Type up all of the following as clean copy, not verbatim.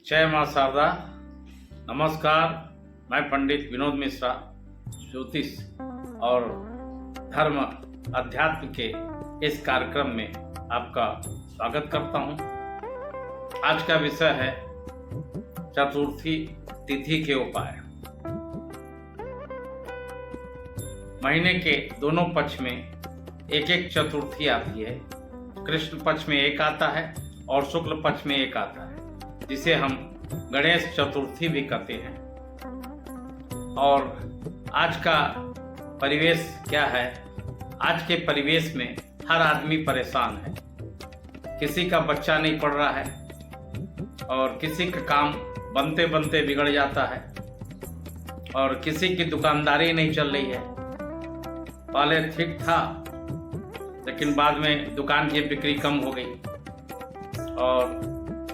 जय मां शारदा। नमस्कार। मैं पंडित विनोद मिश्रा ज्योतिष और धर्म अध्यात्म के इस कार्यक्रम में आपका स्वागत करता हूं। आज का विषय है चतुर्थी तिथि के उपाय। महीने के दोनों पक्ष में एक एक चतुर्थी आती है। कृष्ण पक्ष में एक आता है और शुक्ल पक्ष में एक आता है, जिसे हम गणेश चतुर्थी भी कहते हैं। और आज का परिवेश क्या है? आज के परिवेश में हर आदमी परेशान है। किसी का बच्चा नहीं पढ़ रहा है और किसी का काम बनते बनते बिगड़ जाता है और किसी की दुकानदारी नहीं चल रही है। पहले ठीक था, लेकिन बाद में दुकान की बिक्री कम हो गई और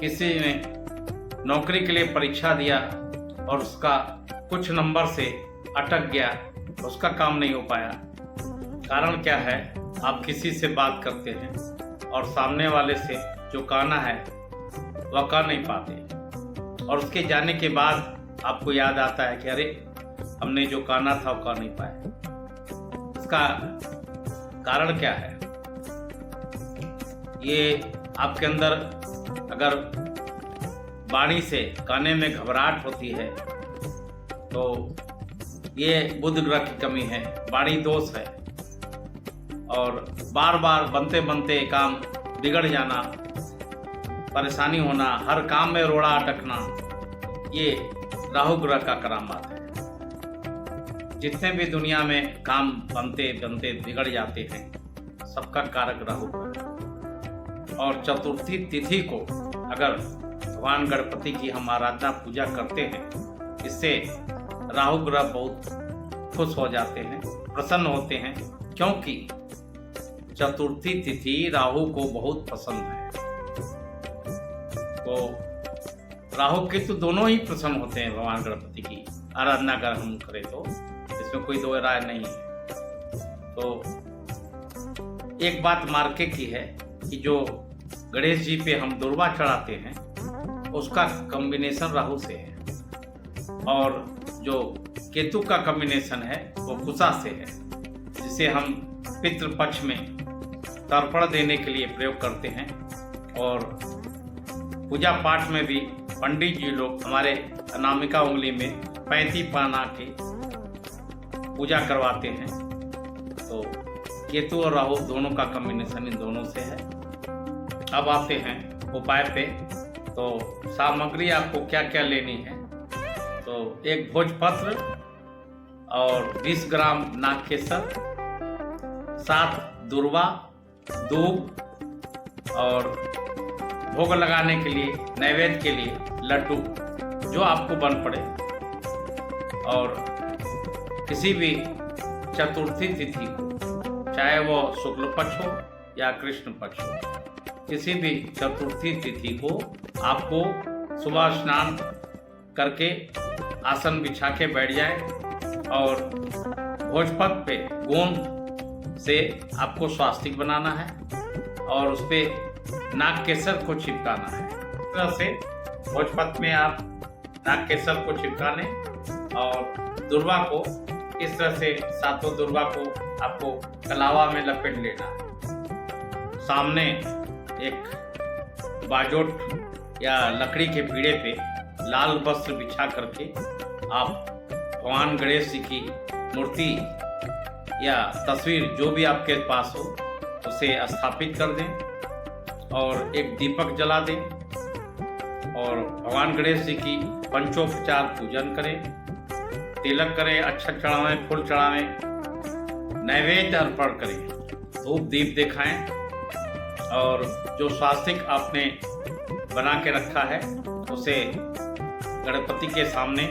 किसी ने नौकरी के लिए परीक्षा दिया और उसका कुछ नंबर से अटक गया, उसका काम नहीं हो पाया। कारण क्या है? आप किसी से बात करते हैं और सामने वाले से जो कहना है वह कह नहीं पाते और उसके जाने के बाद आपको याद आता है कि अरे, हमने जो कहना था वो कह नहीं पाए। इसका कारण क्या है? ये आपके अंदर अगर वाणी से कहने में घबराहट होती है तो ये बुध ग्रह की कमी है, वाणी दोष है। और बार बार बनते बनते काम बिगड़ जाना, परेशानी होना, हर काम में रोड़ा अटकना, ये राहु ग्रह का करामात है। जितने भी दुनिया में काम बनते बनते बिगड़ जाते हैं, सबका कारक राहु ग्रह। और चतुर्थी तिथि को अगर भगवान गणपति की हम आराधना पूजा करते हैं, इससे राहु ग्रह बहुत खुश हो जाते हैं, प्रसन्न होते हैं, क्योंकि चतुर्थी तिथि राहु को बहुत पसंद है। तो राहु केतु दोनों ही प्रसन्न होते हैं भगवान गणपति की आराधना अगर हम करें तो, इसमें कोई दो राय नहीं है। तो एक बात मार्के की है कि जो गणेश जी पे हम दुर्वा चढ़ाते हैं उसका कॉम्बिनेशन राहु से है और जो केतु का कॉम्बिनेशन है वो कुशा से है, जिसे हम पितृ पक्ष में तर्पण देने के लिए प्रयोग करते हैं। और पूजा पाठ में भी पंडित जी लोग हमारे अनामिका उंगली में 35 पाना के पूजा करवाते हैं। तो केतु और राहु दोनों का कॉम्बिनेशन इन दोनों से है। अब आते हैं उपाय पे। तो सामग्री आपको क्या क्या लेनी है? तो एक भोजपत्र और 20 ग्राम नागकेसर, 7 दुर्वा, दूब और भोग लगाने के लिए, नैवेद्य के लिए लड्डू, जो आपको बन पड़े। और किसी भी चतुर्थी तिथि को, चाहे वो शुक्ल पक्ष हो या कृष्ण पक्ष हो, किसी भी चतुर्थी तिथि को आपको सुबह स्नान करके आसन बिछा के बैठ जाए और भोजपत्र पे गोंद से आपको स्वास्तिक बनाना है और उस पर नागकेसर को चिपकाना है। इस तरह से भोजपत्र में आप नागकेसर को चिपकाने और दुर्वा को इस तरह से, सातों दुर्वा को आपको कलावा में लपेट लेना है। सामने एक बाजोट या लकड़ी के पीढ़े पे लाल वस्त्र बिछा करके आप भगवान गणेश जी की मूर्ति या तस्वीर जो भी आपके पास हो उसे स्थापित कर दें और एक दीपक जला दें और भगवान गणेश जी की पंचोपचार पूजन करें, तिलक करें, अक्षत चढ़ावें, फूल चढ़ावें, नैवेद्य अर्पण करें, धूप दीप दिखाएं और जो स्वास्तिक आपने बना के रखा है उसे गणपति के सामने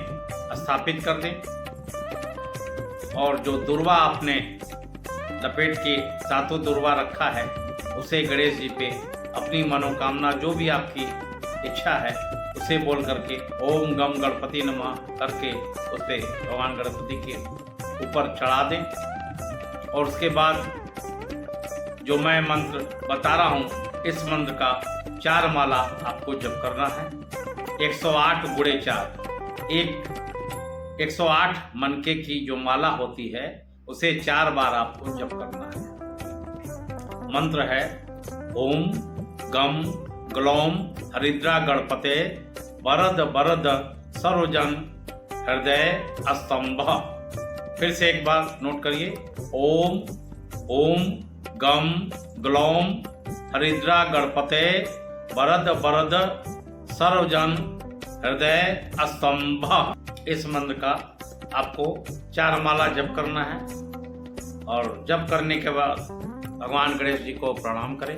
स्थापित कर दें और जो दुर्वा आपने लपेट के सातों दुर्वा रखा है उसे गणेश जी पे अपनी मनोकामना, जो भी आपकी इच्छा है, उसे बोल करके ओम गम गणपति नमः करके उसे भगवान गणपति के ऊपर चढ़ा दें। और उसके बाद जो मैं मंत्र बता रहा हूँ, इस मंत्र का 4 माला आपको जप करना है। 108 गुणे 4, 108 मनके की जो माला होती है उसे 4 बार आपको जप करना है। मंत्र है ओम गम ग्लौम हरिद्रा गणपते वरद वरद सर्वजन हृदय स्तंभ। फिर से एक बार नोट करिए, ओम ओम गम ग्लौम हरिद्रा गणपते वरद वरद सर्वजन हृदय स्तंभ। इस मंत्र का आपको 4 माला जप करना है और जप करने के बाद भगवान गणेश जी को प्रणाम करें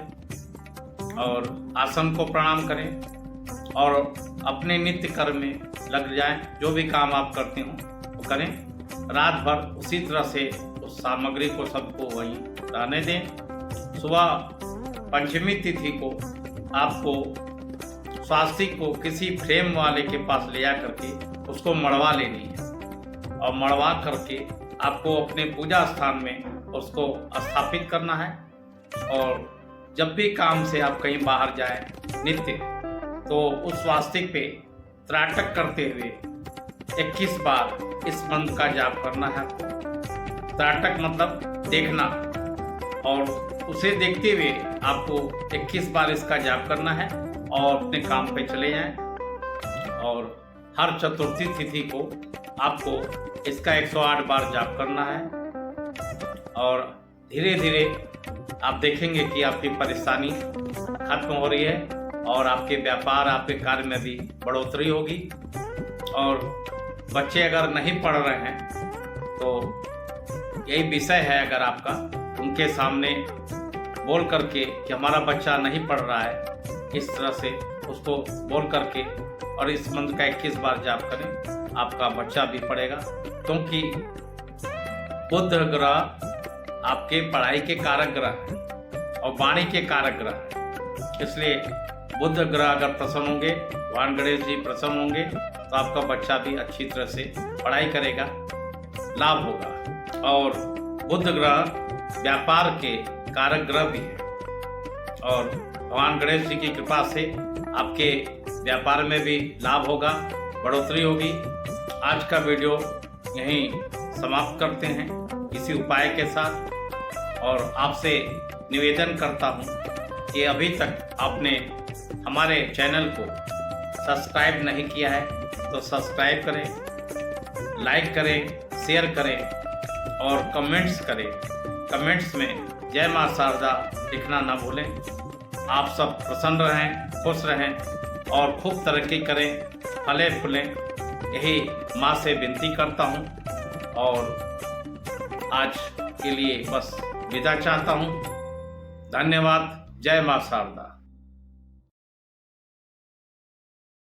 और आसन को प्रणाम करें और अपने नित्य कर्म में लग जाएं। जो भी काम आप करते हो वो करें। रात भर उसी तरह से उस सामग्री को सबको वहीं रहने दें। सुबह पंचमी तिथि को आपको स्वास्तिक को किसी फ्रेम वाले के पास ले जा करके उसको मड़वा लेनी है और मड़वा करके आपको अपने पूजा स्थान में उसको स्थापित करना है। और जब भी काम से आप कहीं बाहर जाएं नित्य, तो उस स्वास्तिक पे त्राटक करते हुए 21 बार इस मंत्र का जाप करना है आपको। त्राटक मतलब देखना, और उसे देखते हुए आपको 21 बार इसका जाप करना है और अपने काम पे चले जाएं। और हर चतुर्थी तिथि को आपको इसका 108 बार जाप करना है और धीरे धीरे आप देखेंगे कि आपकी परेशानी खत्म हो रही है और आपके व्यापार, आपके कार्य में भी बढ़ोतरी होगी। और बच्चे अगर नहीं पढ़ रहे हैं तो यही विषय है, अगर आपका उनके सामने बोल करके कि हमारा बच्चा नहीं पढ़ रहा है, इस तरह से उसको बोल करके और इस मंत्र का 21 बार जाप करें, आपका बच्चा भी पढ़ेगा। क्योंकि बुध ग्रह आपके पढ़ाई के कारक ग्रह है और वाणी के कारक ग्रह है, इसलिए बुध ग्रह अगर प्रसन्न होंगे, भगवान गणेश जी प्रसन्न होंगे, तो आपका बच्चा भी अच्छी तरह से पढ़ाई करेगा, लाभ होगा। और बुध ग्रह व्यापार के कारक ग्रह भी है और भगवान गणेश जी की कृपा से आपके व्यापार में भी लाभ होगा, बढ़ोतरी होगी। आज का वीडियो यहीं समाप्त करते हैं किसी उपाय के साथ, और आपसे निवेदन करता हूं कि अभी तक आपने हमारे चैनल को सब्सक्राइब नहीं किया है तो सब्सक्राइब करें, लाइक करें, शेयर करें और कमेंट्स करें। कमेंट्स में जय मां शारदा लिखना ना भूलें। आप सब प्रसन्न रहें, खुश रहें और खूब तरक्की करें, फले फूलें, यही माँ से विनती करता हूँ। और आज के लिए बस विदा चाहता हूँ। धन्यवाद। जय मां शारदा।